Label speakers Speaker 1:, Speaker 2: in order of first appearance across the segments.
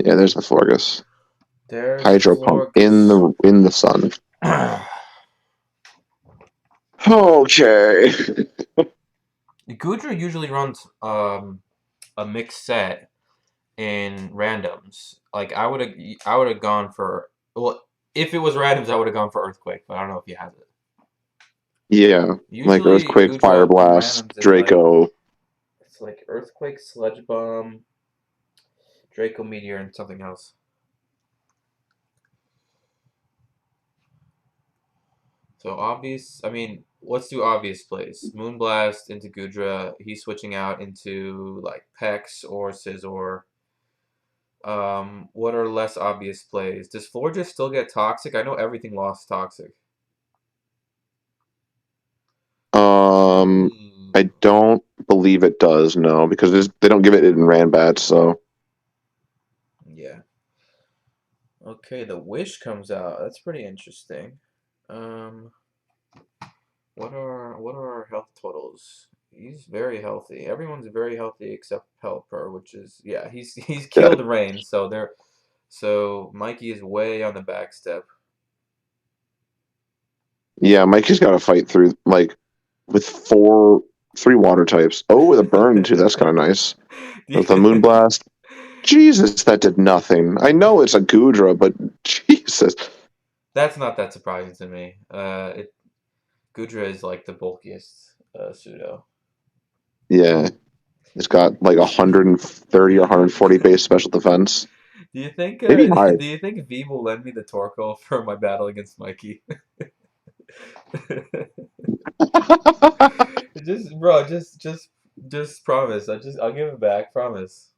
Speaker 1: Yeah, there's the Florgus.
Speaker 2: There's
Speaker 1: Hydro pump
Speaker 2: Florgus.
Speaker 1: in the sun. Okay.
Speaker 2: Gudra usually runs a mixed set in randoms. Like I would have gone for, well, if it was randoms I would have gone for Earthquake, but I don't know if he has it.
Speaker 1: Yeah, like
Speaker 2: Usually
Speaker 1: Earthquake, Fire
Speaker 2: Gudra in
Speaker 1: Blast,
Speaker 2: randoms is like
Speaker 1: Draco.
Speaker 2: it's like Earthquake, Sludge Bomb, Draco Meteor, and something else. So obvious. I mean, let's do obvious plays. Moonblast into Gudra. He's switching out into like Pex or Scizor. What are less obvious plays? Does Florges still get Toxic? I know everything lost Toxic.
Speaker 1: Um, I
Speaker 2: Ooh.
Speaker 1: don't believe it does. No, because they don't give it in Ranbat. So
Speaker 2: Yeah. Okay, the Wish comes out. That's pretty interesting. Um, what are our health totals? He's very healthy. Everyone's very healthy except Pelipper, which is, yeah, he's
Speaker 1: yeah,
Speaker 2: killed Rain, so Mikey is way on the back step.
Speaker 1: yeah. Mikey's got to fight through like with three water types. Oh, with a burn too. That's kind of nice. With a Moonblast. Jesus, that did nothing. I know it's a Gudra, but Jesus.
Speaker 2: That's not that surprising to me. Gudra is like the bulkiest pseudo.
Speaker 1: Yeah, it's got like 130 or 140 base special defense.
Speaker 2: Do you think
Speaker 1: Maybe higher.
Speaker 2: do you think V will lend me the Torkoal for my battle against Mikey? Just bro, just promise. I'll give it back. Promise.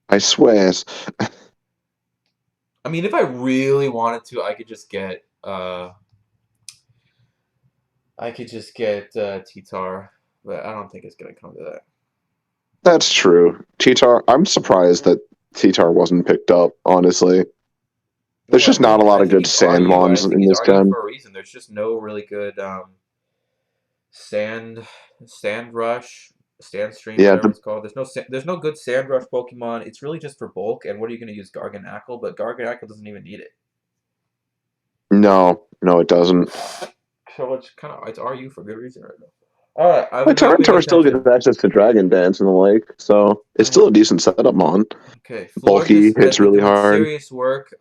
Speaker 1: I swear.
Speaker 2: I mean, if I really wanted to, I could just get T-Tar, but I don't think it's gonna come to that.
Speaker 1: That's true. T-Tar, I'm surprised that T-Tar wasn't picked up, honestly. There's
Speaker 2: Well, I
Speaker 1: just not a
Speaker 2: mean,
Speaker 1: lot
Speaker 2: I
Speaker 1: of
Speaker 2: think
Speaker 1: good
Speaker 2: he's RU. I
Speaker 1: Sandmons
Speaker 2: think
Speaker 1: in
Speaker 2: he's
Speaker 1: this
Speaker 2: RU
Speaker 1: gen.
Speaker 2: for a reason. There's just no really good sand sand rush, sand stream,
Speaker 1: Yeah,
Speaker 2: whatever it's called. There's no good sand rush Pokemon. It's really just for bulk. And what are you gonna use Garganacl? But Garganacl doesn't even need it.
Speaker 1: no, it doesn't.
Speaker 2: So it's RU for good reason right now. All right, I've
Speaker 1: But
Speaker 2: been not paying
Speaker 1: Tyranitar still
Speaker 2: attention.
Speaker 1: gets access to Dragon Dance and the like, so it's
Speaker 2: I
Speaker 1: still a decent setup mon.
Speaker 2: Okay,
Speaker 1: Bulky,
Speaker 2: Florges has
Speaker 1: hits
Speaker 2: been
Speaker 1: really
Speaker 2: doing
Speaker 1: hard.
Speaker 2: serious work.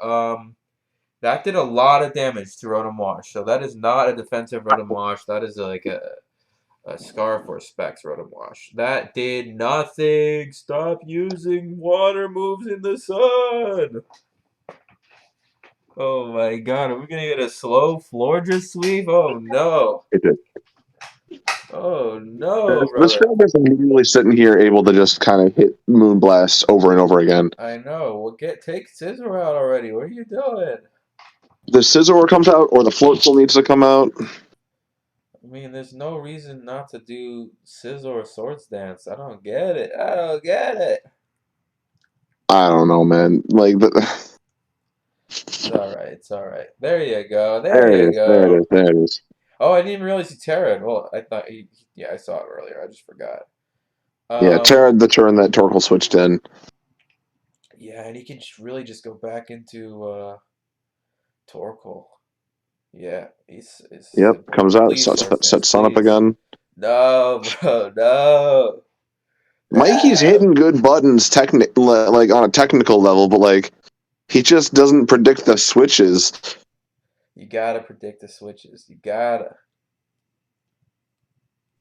Speaker 2: That did a lot of damage to Rotom Wash. So that is not a defensive Rotom Wash. That is like a Scarf or Specs Rotom Wash. That did nothing. Stop using water moves in the sun. Oh my god, are we gonna get a slow Florges sweep? Oh no.
Speaker 1: It did.
Speaker 2: Oh no,
Speaker 1: This
Speaker 2: brother.
Speaker 1: film is immediately sitting here able to just kind of hit Moonblast over and over again.
Speaker 2: I know. Well, take Scissor out already. What are you doing?
Speaker 1: The Scizor comes out, or the Floatzel needs to come out.
Speaker 2: I mean, there's no reason not to do Scissor or Swords Dance. I don't get it. I don't get it.
Speaker 1: I don't know, man. Like, the,
Speaker 2: It's alright. It's alright. There you go. There
Speaker 1: there it
Speaker 2: you
Speaker 1: is. There it
Speaker 2: go.
Speaker 1: is. There it is.
Speaker 2: Oh, I didn't even realize he Terran. Well, yeah, I saw it earlier. I just forgot.
Speaker 1: Yeah,
Speaker 2: Um,
Speaker 1: Terra, the turn that Torkoal switched in.
Speaker 2: yeah, and he can really just go back into Torkoal. Yeah, he's
Speaker 1: Yep,
Speaker 2: simple.
Speaker 1: comes out,
Speaker 2: Please, Swords Dance,
Speaker 1: sets Sun up
Speaker 2: please.
Speaker 1: again.
Speaker 2: No, bro, no.
Speaker 1: Mikey's
Speaker 2: No.
Speaker 1: hitting good buttons, like on a technical level, but like he just doesn't predict the switches.
Speaker 2: You gotta predict the switches. You gotta.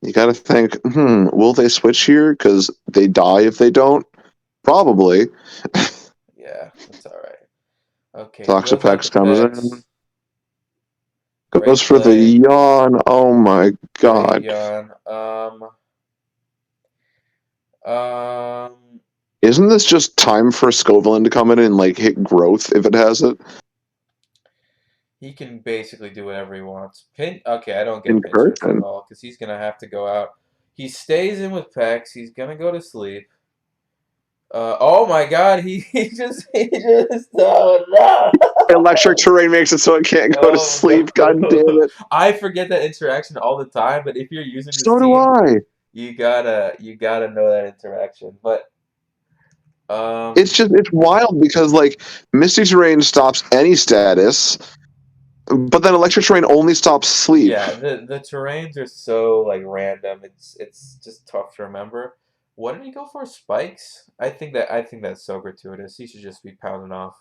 Speaker 1: You got to think, will they switch here? Because they die if they don't. Probably.
Speaker 2: Yeah, that's alright. Okay, he goes on to
Speaker 1: Toxapex comes in,
Speaker 2: Pex.
Speaker 1: goes
Speaker 2: Great
Speaker 1: for the
Speaker 2: play.
Speaker 1: yawn. Oh my
Speaker 2: Great
Speaker 1: god!
Speaker 2: yawn. Um,
Speaker 1: Isn't this just time for Scovelin to come in and like hit growth if it has it?
Speaker 2: he can basically do whatever he wants. Okay, I don't get Pinshirt at
Speaker 1: Incursion.
Speaker 2: all because he's gonna have to go out. He stays in with Pex. He's gonna go to sleep. Oh my God, he just oh
Speaker 1: Electric
Speaker 2: no.
Speaker 1: terrain makes it so it can't go to
Speaker 2: Oh
Speaker 1: sleep. God damn
Speaker 2: no.
Speaker 1: it!
Speaker 2: I forget that interaction all the time, but if you're using this
Speaker 1: So do
Speaker 2: team,
Speaker 1: I.
Speaker 2: you gotta know that interaction. But Um,
Speaker 1: It's wild because like Misty Terrain stops any status, but then Electric Terrain only stops sleep.
Speaker 2: yeah, the terrains are so like random. It's just tough to remember. What did he go for? Spikes? I think that's so gratuitous. He should just be pounding off.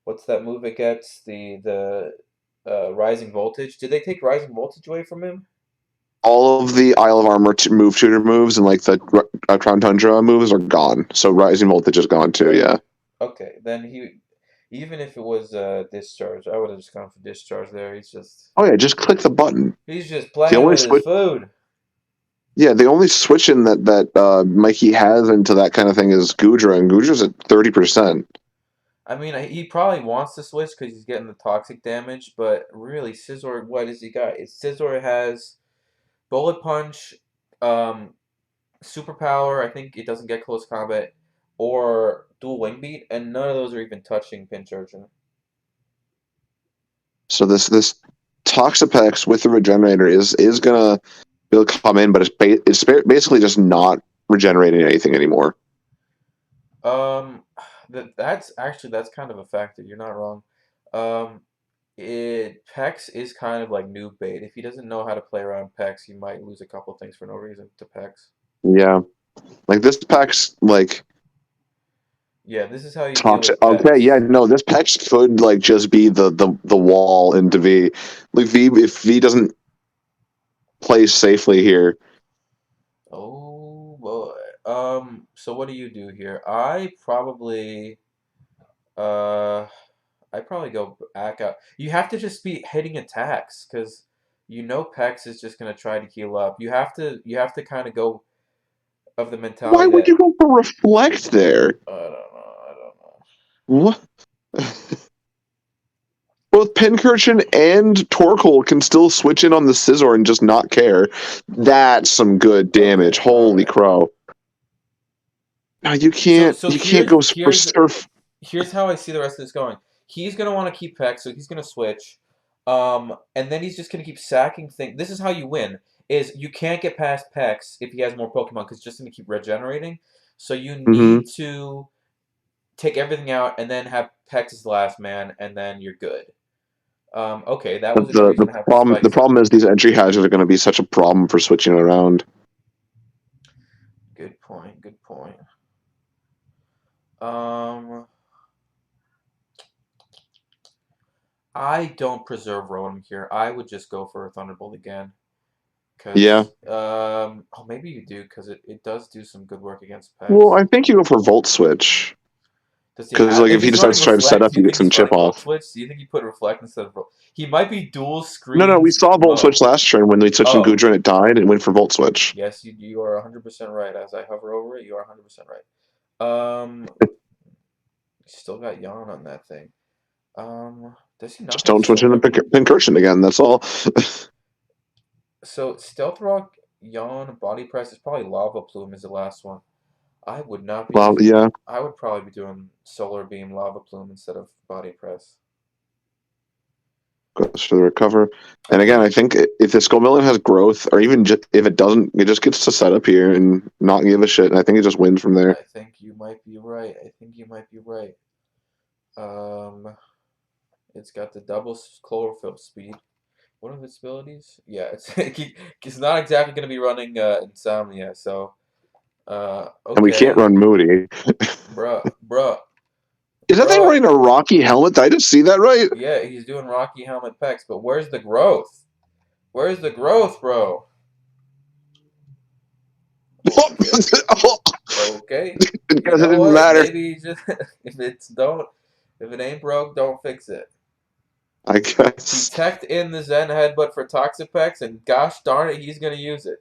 Speaker 2: What's that move it gets? The rising voltage. Did they take rising voltage away from him?
Speaker 1: All of the Isle of Armor move tutor moves and like the Crown Tundra moves are gone. So Rising Voltage is gone too.
Speaker 2: Really?
Speaker 1: Yeah.
Speaker 2: Okay, then he even if it was discharge, I would have just gone for discharge there.
Speaker 1: Oh yeah, just click the button.
Speaker 2: He's just
Speaker 1: The
Speaker 2: playing
Speaker 1: only
Speaker 2: with his
Speaker 1: switch.
Speaker 2: food.
Speaker 1: Yeah, the only switch in that Mikey has into that kind of thing is Gudra, and Gudra's at 30%.
Speaker 2: I mean, he probably wants to switch because he's getting the toxic damage, but really, Scizor, what does he got? Scizor has Bullet Punch, um, Superpower. I think it doesn't get close combat, or Dual Wing Beat, and none of those are even touching Pinch Urchin.
Speaker 1: So this Toxapex with the Regenerator is gonna it'll come in, but basically just not regenerating anything anymore.
Speaker 2: Um, that's kind of a factor. You're not wrong. Um, it Pex is kind of like noob bait. If he doesn't know how to play around Pex, he might lose a couple things for no reason to Pex.
Speaker 1: Yeah, like this pack's like
Speaker 2: Yeah, this is how you deal
Speaker 1: toxic.
Speaker 2: with
Speaker 1: Okay, yeah,
Speaker 2: Pex.
Speaker 1: no, this Pex could like just be the wall into V. Like V, if V doesn't play safely here,
Speaker 2: Oh boy. So what do you do here? Uh I probably go back out. You have to just be hitting attacks because you know Pex is just gonna try to heal up. You have to kind of go of the
Speaker 1: why
Speaker 2: mentality
Speaker 1: would
Speaker 2: that
Speaker 1: you go for Reflect there?
Speaker 2: I don't know.
Speaker 1: What? Both Pincurchin and Torkoal can still switch in on the Scizor and just not care. That's some good damage.
Speaker 2: Okay, all
Speaker 1: Holy
Speaker 2: right.
Speaker 1: crow! No,
Speaker 2: So
Speaker 1: you can't go for
Speaker 2: here's
Speaker 1: Surf.
Speaker 2: here's how I see the rest of this going. He's gonna want to keep Peck, so he's gonna switch. And then he's just gonna keep sacking things. This is how you win: is you can't get past Pex if he has more Pokemon, because it's just gonna keep regenerating. So you
Speaker 1: Mm-hmm.
Speaker 2: need to take everything out and then have Pex as the last man, and then you're good. Okay, that was
Speaker 1: But
Speaker 2: a good reason to have his
Speaker 1: the
Speaker 2: spikes in.
Speaker 1: problem is these entry hazards are going to be such a problem for switching around.
Speaker 2: Good point. Good point. Um, I don't preserve Rotom here. I would just go for a Thunderbolt again.
Speaker 1: Yeah.
Speaker 2: Because, oh, maybe you do, because it does do some good work against
Speaker 1: Well,
Speaker 2: Pex.
Speaker 1: I think you go for Volt Switch
Speaker 2: Does he
Speaker 1: because
Speaker 2: have,
Speaker 1: like
Speaker 2: if
Speaker 1: if he
Speaker 2: he's running
Speaker 1: decides to try to set
Speaker 2: Reflect,
Speaker 1: up,
Speaker 2: do you
Speaker 1: you get
Speaker 2: think
Speaker 1: some
Speaker 2: he's
Speaker 1: chip
Speaker 2: running Volt
Speaker 1: off.
Speaker 2: Switch? Do you think he put Reflect instead of He might be dual
Speaker 1: No, no, we
Speaker 2: screens
Speaker 1: saw Volt Switch
Speaker 2: Mo.
Speaker 1: last turn when we switched in
Speaker 2: Oh,
Speaker 1: Gudra and it died and went for Volt Switch.
Speaker 2: yes, you are 100% right. As I hover over it, you are 100% right. Still got Yawn on that thing. Does he not
Speaker 1: Just
Speaker 2: have
Speaker 1: don't switch in the
Speaker 2: Solar Beam?
Speaker 1: Pincurchin again. That's all.
Speaker 2: So Stealth Rock, Yawn, Body Press is probably Lava Plume is the last one. I would not be
Speaker 1: Well,
Speaker 2: using.
Speaker 1: yeah,
Speaker 2: I would probably be doing Solar Beam, Lava Plume instead of Body Press.
Speaker 1: goes for the recover.
Speaker 2: I
Speaker 1: And again, I
Speaker 2: think.
Speaker 1: think if the Scomelon has growth, or even just, if it doesn't, it just gets to set up here and not give a shit. And I think it just wins from there.
Speaker 2: I think you might be right. I think you might be right. Um, it's got the double chlorophyll speed. One of its abilities? Yeah, it's not exactly going to be running Insomnia. So,
Speaker 1: And we can't
Speaker 2: okay,
Speaker 1: run Moody.
Speaker 2: bruh,
Speaker 1: Is that thing
Speaker 2: bruh.
Speaker 1: wearing a Rocky helmet? Did I just see that right?
Speaker 2: Yeah, he's doing Rocky Helmet Pecs, but where's the growth? Where's the growth, bro? Okay. Okay. You
Speaker 1: Because it
Speaker 2: know
Speaker 1: didn't
Speaker 2: what?
Speaker 1: matter.
Speaker 2: Maybe just if it ain't broke, don't fix it.
Speaker 1: I
Speaker 2: He
Speaker 1: guess.
Speaker 2: teched in the Zen Headbutt for Toxapex, and gosh darn it, he's gonna use it.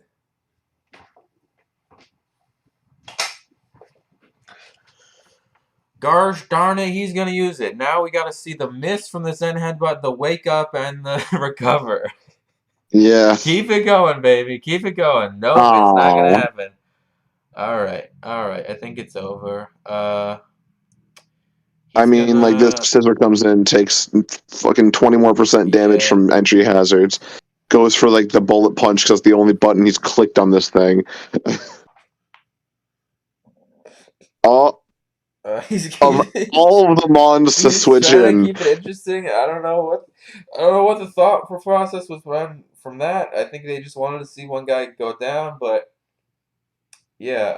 Speaker 2: Gosh darn it, he's gonna use it. Now we gotta see the miss from the Zen Headbutt, the wake up, and the recover.
Speaker 1: Yeah.
Speaker 2: Keep it going, baby. Keep it going. Nope, it's not gonna
Speaker 1: Oh.
Speaker 2: happen. All right. I think it's over.
Speaker 1: I
Speaker 2: He's
Speaker 1: mean, like this
Speaker 2: gonna,
Speaker 1: scissor comes in, takes fucking 20 more percent damage
Speaker 2: yeah.
Speaker 1: from entry hazards, goes for like the bullet punch because the only button he's clicked on this thing. Oh, of all of the mons to
Speaker 2: he's
Speaker 1: switch
Speaker 2: trying to
Speaker 1: in.
Speaker 2: keep it interesting. I don't know what the thought process was from that. I think they just wanted to see one guy go down, but yeah,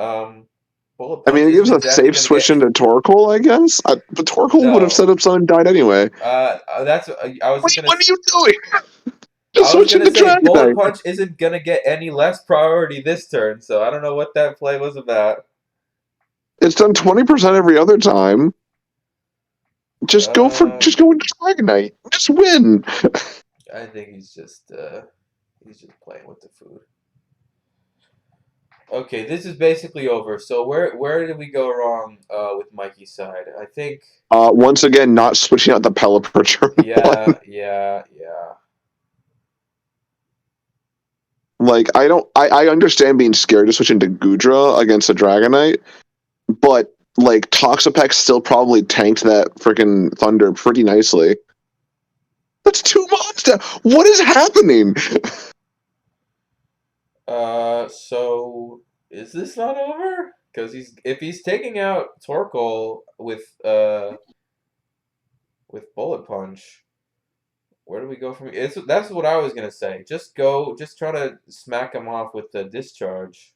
Speaker 2: bullet
Speaker 1: I mean,
Speaker 2: punch
Speaker 1: it gives
Speaker 2: isn't
Speaker 1: a
Speaker 2: exactly
Speaker 1: safe
Speaker 2: gonna
Speaker 1: switch
Speaker 2: get
Speaker 1: into Torkoal, I guess. But Torkoal would have
Speaker 2: no.
Speaker 1: set up sun and died anyway.
Speaker 2: That's I was
Speaker 1: Wait,
Speaker 2: gonna
Speaker 1: what are you doing? Just
Speaker 2: I was
Speaker 1: switch
Speaker 2: gonna
Speaker 1: into
Speaker 2: say bullet
Speaker 1: Dragonite.
Speaker 2: punch isn't gonna get any less priority this turn, so I don't know what that play was about.
Speaker 1: It's done 20% every other time. Just go into Dragonite. Just win.
Speaker 2: I think he's just playing with the food. Okay, this is basically over. So where did we go wrong with Mikey's side? I think
Speaker 1: Once again, not switching out the Pelipper turn one.
Speaker 2: yeah.
Speaker 1: Like I understand being scared to switch into Gudra against a Dragonite, but like Toxapex still probably tanked that freaking Thunder pretty nicely. That's two monsters. What is happening?
Speaker 2: So is this not over? Because if he's taking out Torkoal with Bullet Punch, where do we go from here? That's what I was gonna say. Just try to smack him off with the discharge,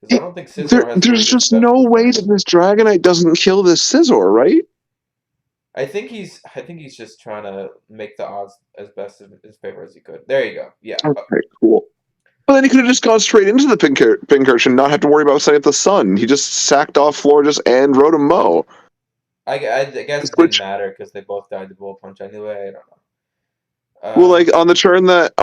Speaker 2: because I don't think Scizor has very
Speaker 1: There's
Speaker 2: good
Speaker 1: just
Speaker 2: special
Speaker 1: no way that
Speaker 2: defense.
Speaker 1: this Dragonite doesn't kill this Scizor, right?
Speaker 2: I think he's just trying to make the odds as best in his favor as he could. There you go. Yeah.
Speaker 1: Okay, cool. But then he could have just gone straight into the Pincurch and not have to worry about setting up the sun. He just sacked off Florges and wrote a Mo.
Speaker 2: I guess it didn't
Speaker 1: Which,
Speaker 2: matter because they both died to Bullet Punch anyway. I don't know.
Speaker 1: well, like on the turn that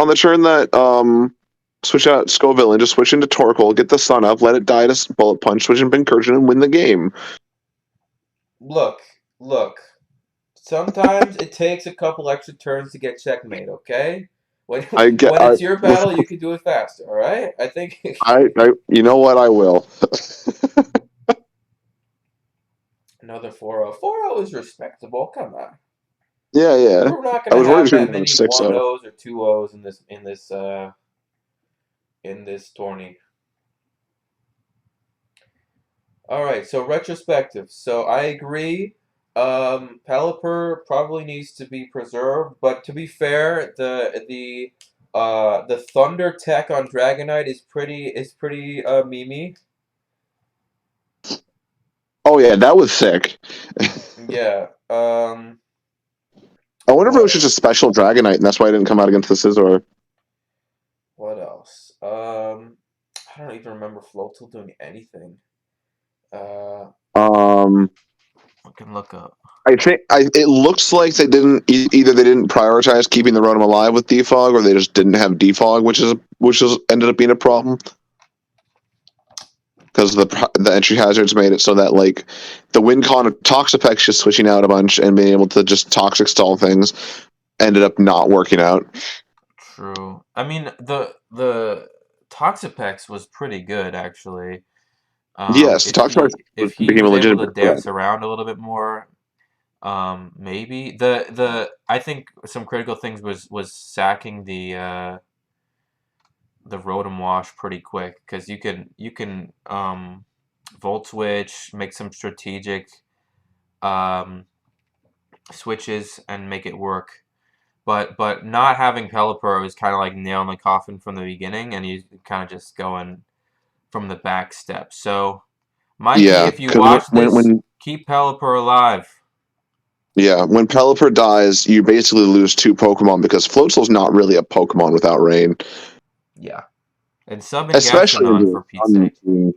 Speaker 1: switch out Scoville and just switch into Torkoal, get the sun up, let it die to Bullet Punch, switch in Pincurch and win the game.
Speaker 2: Look, look. Sometimes it takes a couple extra turns to get checkmate. Okay, when
Speaker 1: I get
Speaker 2: when it's your battle, you can do it faster. All right. I think
Speaker 1: you know what, I will.
Speaker 2: another 4-0. 4-0 is respectable. Come on.
Speaker 1: Yeah, yeah.
Speaker 2: We're not
Speaker 1: I
Speaker 2: gonna
Speaker 1: was worried
Speaker 2: have
Speaker 1: he was
Speaker 2: that
Speaker 1: going to
Speaker 2: many
Speaker 1: 6-0.
Speaker 2: 1-0s or 2-0s in this tourney. All right, so retrospective. So I agree. Pelipper probably needs to be preserved, but to be fair, the Thunder tech on Dragonite is pretty memey.
Speaker 1: Oh yeah, that was sick.
Speaker 2: Yeah.
Speaker 1: I wonder if it
Speaker 2: What
Speaker 1: was just a
Speaker 2: else?
Speaker 1: special Dragonite and that's why it didn't come out against the Scizor.
Speaker 2: What else? I don't even remember Floatzel doing anything.
Speaker 1: Um,
Speaker 2: I can look up.
Speaker 1: I think it looks like they didn't either they didn't prioritize keeping the Rotom alive with defog, or they just didn't have defog, which is ended up being a problem because the entry hazards made it so that like the win con of Toxapex just switching out a bunch and being able to just toxic stall things ended up not working out.
Speaker 2: True. I mean, the Toxapex was pretty good actually.
Speaker 1: Yes, Toxapex
Speaker 2: If he
Speaker 1: became a
Speaker 2: was able to
Speaker 1: legitimate threat.
Speaker 2: dance around a little bit more, maybe the I think some critical things was sacking the Rotom Wash pretty quick because you can Volt Switch, make some strategic um, switches and make it work. But not having Pelipper was kind of like nailing the coffin from the beginning, and you kind of just going from the back step. So, Mikey,
Speaker 1: Yeah,
Speaker 2: if you
Speaker 1: because
Speaker 2: watch this,
Speaker 1: when
Speaker 2: keep Pelipper alive.
Speaker 1: yeah, when Pelipper dies, you basically lose two Pokemon because Floatzel's not really a Pokemon without rain.
Speaker 2: Yeah. And sub and
Speaker 1: Especially
Speaker 2: Gastrodon
Speaker 1: into
Speaker 2: for Pete's sake.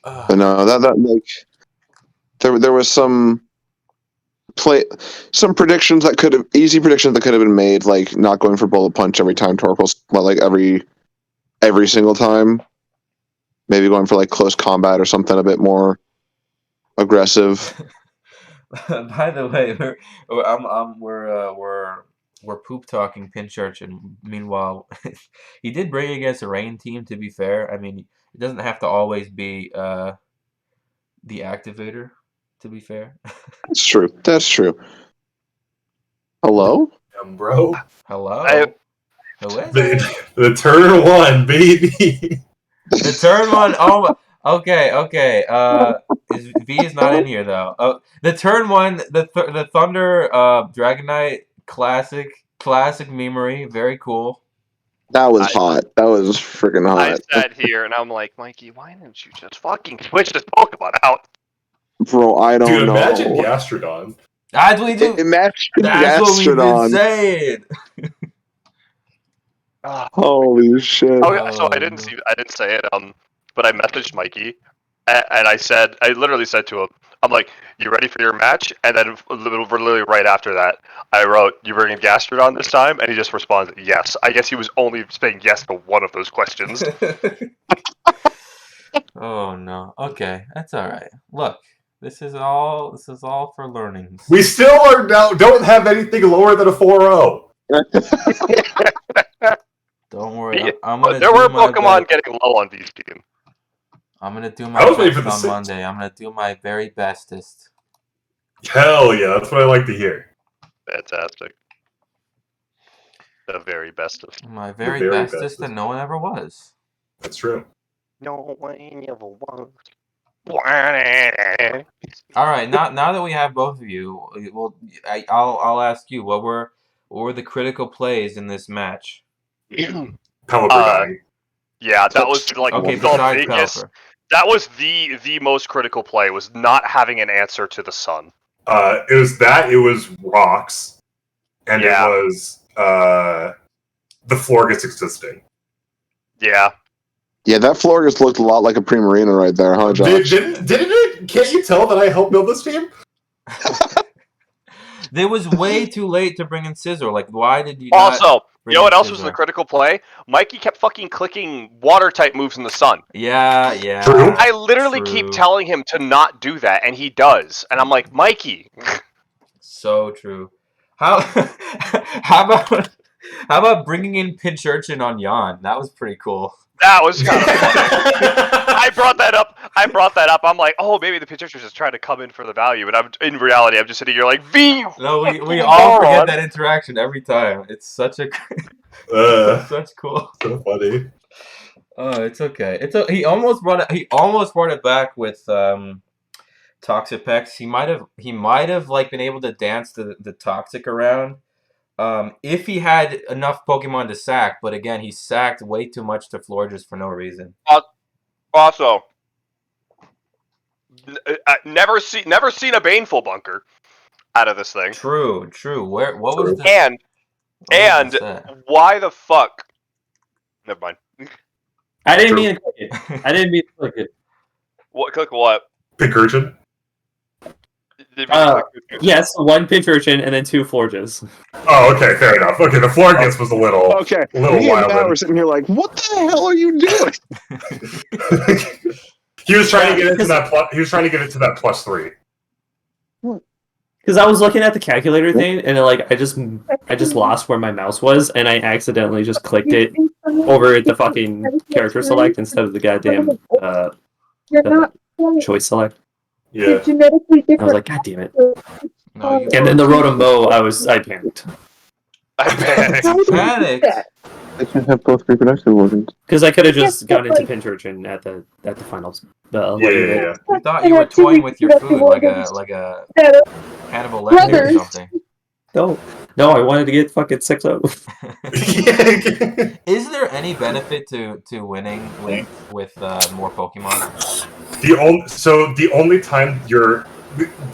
Speaker 1: but no, that like there was some predictions that could have easy predictions that could have been made, like not going for Bullet Punch every time Torkoal's, well, like every single time. Maybe going for like close combat or something a bit more aggressive.
Speaker 2: By the way, we're poop talking Pinchurch, and meanwhile, he did bring against a rain team. To be fair, I mean, it doesn't have to always be the activator. To be fair.
Speaker 1: That's true. That's true. Hello?
Speaker 3: Bro.
Speaker 2: Hello, who is
Speaker 3: The,
Speaker 2: it?
Speaker 3: the turn one, baby.
Speaker 2: The turn one. Oh, Okay. V is not in here though. The turn one, the Thunder Dragon Knight classic memery, very cool.
Speaker 1: That was hot. That was freaking
Speaker 3: I
Speaker 1: hot.
Speaker 3: sat here and I'm like, Mikey, why didn't you just fucking switch this Pokemon out?
Speaker 1: Bro, I don't
Speaker 4: Dude,
Speaker 1: know.
Speaker 4: imagine Gastrodon.
Speaker 2: That's what we do.
Speaker 1: Imagine
Speaker 2: That's what we've been
Speaker 1: Gastrodon.
Speaker 2: saying.
Speaker 1: Holy shit.
Speaker 3: Oh, so I didn't say it. But I messaged Mikey, and I literally said to him, I'm like, you ready for your match? And then literally right after that, I wrote, you bringing Gastrodon this time? And he just responded, yes. I guess he was only saying yes to one of those questions.
Speaker 2: Oh no. Okay, that's all right. Look, this is all for learnings.
Speaker 4: We still don't have anything lower than a 4-0.
Speaker 2: Don't worry. I'm gonna.
Speaker 3: There were Pokemon getting low on V's team.
Speaker 2: I'm gonna do my best on Monday. I'm gonna do my very bestest.
Speaker 4: Hell yeah, that's what I like to hear.
Speaker 3: Fantastic. The very bestest.
Speaker 2: My very bestest that no one ever was.
Speaker 4: That's true.
Speaker 3: No one ever was.
Speaker 2: All right, now that we have both of you, I'll ask you what were the critical plays in this match?
Speaker 4: Pelipper
Speaker 3: yeah, that was like
Speaker 2: okay.
Speaker 3: the
Speaker 2: Besides
Speaker 3: biggest.
Speaker 2: Pelipper.
Speaker 3: That was the most critical play, was not having an answer to the sun.
Speaker 4: It was that. It was rocks, and it was the Florgus existing.
Speaker 3: Yeah.
Speaker 1: Yeah, that Florgus looked a lot like a Primarina right there, huh, Josh?
Speaker 4: Didn't it? Can't you tell that I helped build this team?
Speaker 2: It was way too late to bring in Scizor. Like, why did you?
Speaker 3: Also, you know what else was the critical play? Mikey kept fucking clicking water type moves in the sun.
Speaker 2: Yeah.
Speaker 4: True.
Speaker 3: I literally keep telling him to not do that, and he does. And I'm like, Mikey.
Speaker 2: So true. How about bringing in Pinch Urchin on Yon? That was pretty cool.
Speaker 3: That was kind of funny. I brought that up. I'm like, oh, maybe the pitcher's just trying to come in for the value, but in reality, I'm just sitting here like, V.
Speaker 2: No, we all forget that interaction every time. It's such a such cool.
Speaker 4: So funny.
Speaker 2: Oh, it's okay. He almost brought it back with Toxapex. He might have like been able to dance the Toxic around. If he had enough Pokemon to sack, but again, he sacked way too much to Florges for no reason.
Speaker 3: Also, never seen a Baneful Bunker out of this thing.
Speaker 2: True. What was the
Speaker 3: and why the fuck? Never mind.
Speaker 5: I didn't mean to click it. I didn't mean to click it.
Speaker 3: What? Click what?
Speaker 4: Pincurchin?
Speaker 5: Yes, one Pincurchin and then two Florges.
Speaker 4: Oh, okay, fair enough. Okay, the Florges was a little
Speaker 1: wild. Now we're sitting here like, what the hell are you doing?
Speaker 4: He was trying to get into that. He was trying to get into that +3.
Speaker 5: Because I was looking at the calculator thing, and like I just lost where my mouse was, and I accidentally just clicked it over the fucking character select instead of the goddamn choice select.
Speaker 4: Yeah.
Speaker 5: I was like, God damn it.
Speaker 2: No,
Speaker 5: and then the Rotom-Bow, I panicked.
Speaker 2: Panicked?
Speaker 1: I can't have both reproductive organs.
Speaker 5: Because I could have just gone into Pincurchin at the finals.
Speaker 4: Yeah.
Speaker 2: I thought you were toying with your food like a Hannibal Lecter or something.
Speaker 5: No, I wanted to get fucking 6-0.
Speaker 2: Is there any benefit to winning with more Pokemon?
Speaker 4: The only time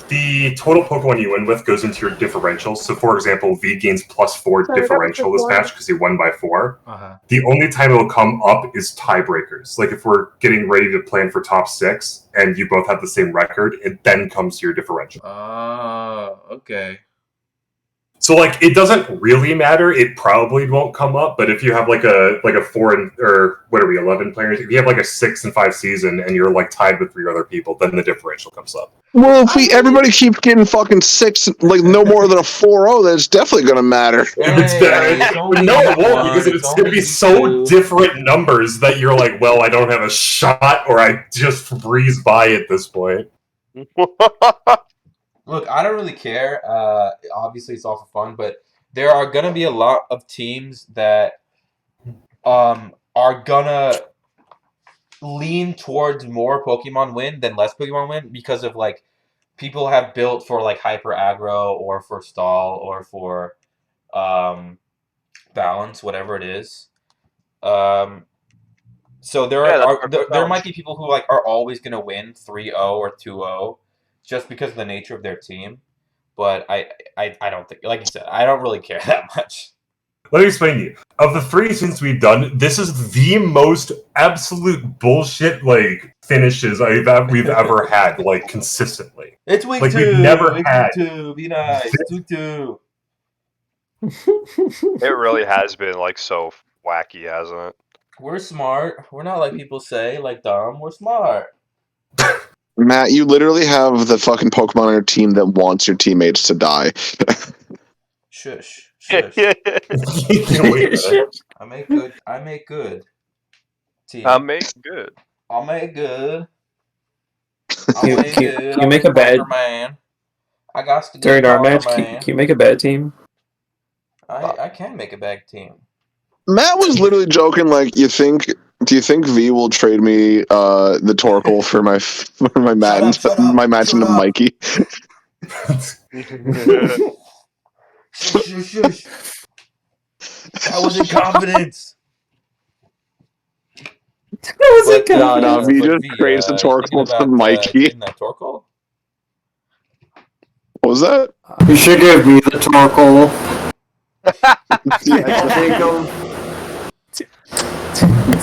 Speaker 4: the total Pokemon you win with goes into your differentials. So, for example, V gains +4 differential this match because he won by 4.
Speaker 2: Uh-huh.
Speaker 4: The only time it'll come up is tiebreakers. Like if we're getting ready to plan for top 6 and you both have the same record, it then comes to your differential.
Speaker 2: Oh, okay.
Speaker 4: So like it doesn't really matter. It probably won't come up, but if you have like a 11 players, if you have like a 6 and 5 season and you're like tied with 3 other people, then the differential comes up.
Speaker 1: Well, if everybody keeps getting fucking 6, like no more than a 4-0, then it's definitely gonna matter.
Speaker 4: No, it won't, because it's gonna be so different numbers that you're like, well, I don't have a shot, or I just breeze by at this point.
Speaker 2: Look, I don't really care. Obviously, it's all for fun, but there are going to be a lot of teams that are going to lean towards more Pokemon win than less Pokemon win because of like people have built for like hyper aggro or for stall or for balance, whatever it is. So there might be people who like are always gonna win 3-0 or 2-0 just because of the nature of their team. But I don't think, like you said, I don't really care that much.
Speaker 4: Let me explain to you. Of the 3 things we've done, this is the most absolute bullshit like finishes we've ever had, like consistently.
Speaker 2: It's week
Speaker 4: Like
Speaker 2: 2.
Speaker 4: we've never
Speaker 2: it's
Speaker 4: had.
Speaker 2: Week 2. Be nice. It's week 2.
Speaker 3: It really has been like so wacky, hasn't it?
Speaker 2: We're smart. We're not like people say, like dumb. We're smart.
Speaker 1: Matt, you literally have the fucking Pokemon on your team that wants your teammates to die.
Speaker 2: Shush. Shush.
Speaker 4: Wait a minute.
Speaker 2: I make good. Team.
Speaker 3: I make good.
Speaker 2: I'll make good.
Speaker 5: Can you make a bad
Speaker 2: man? I got to
Speaker 5: during
Speaker 2: get
Speaker 5: our match?
Speaker 2: man.
Speaker 5: Can you make a bad team?
Speaker 2: I can make a bad team.
Speaker 1: Matt was literally joking. Like, do you think V will trade me the Torkoal for my match into Mikey?
Speaker 2: Shush. That wasn't confidence.
Speaker 1: No, V just trades the Torkoal to Mikey.
Speaker 2: That Torkoal?
Speaker 1: What was that?
Speaker 6: You should give me the Torkoal.
Speaker 1: Yeah,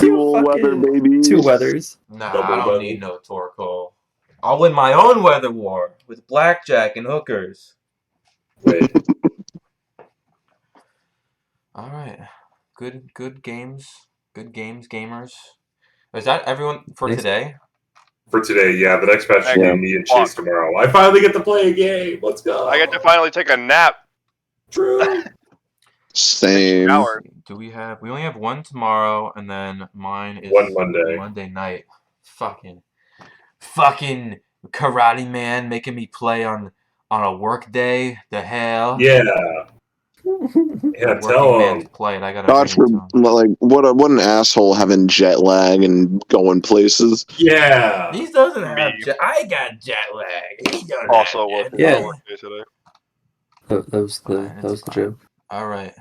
Speaker 1: dual weather, baby.
Speaker 5: 2 weathers.
Speaker 2: Nah,
Speaker 4: Double
Speaker 2: I don't
Speaker 4: weather.
Speaker 2: need no Torkoal. I'll win my own weather war with blackjack and hookers.
Speaker 4: Wait.
Speaker 2: All right, good games, gamers. Is that everyone for
Speaker 5: Thanks.
Speaker 2: today?
Speaker 4: For today, yeah. The next match should
Speaker 1: Yeah.
Speaker 4: be me and Chase tomorrow. I finally get to play a game. Let's go.
Speaker 3: I get to finally take a nap.
Speaker 4: True.
Speaker 1: Same.
Speaker 3: Shower.
Speaker 2: Do we have? We only have one tomorrow, and then mine is
Speaker 4: One Monday.
Speaker 2: Monday night. Fucking karate man making me play on a work day. The hell.
Speaker 4: Yeah. Yeah,
Speaker 2: Working
Speaker 4: tell
Speaker 2: man's
Speaker 4: him.
Speaker 2: play, and I gotta.
Speaker 1: God for like what an asshole having jet lag and going places.
Speaker 4: Yeah.
Speaker 2: He doesn't have
Speaker 3: Me.
Speaker 2: I got jet lag. He don't
Speaker 3: Also,
Speaker 2: have jet
Speaker 3: working
Speaker 5: Yeah.
Speaker 3: on work day today.
Speaker 5: That was
Speaker 2: Fine,
Speaker 5: the
Speaker 2: it's fine.
Speaker 5: joke.
Speaker 2: All right.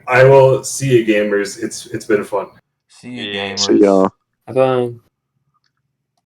Speaker 4: I will see you, gamers. It's been fun.
Speaker 2: See you,
Speaker 3: Yeah.
Speaker 2: gamers.
Speaker 1: So yeah.
Speaker 5: Have fun.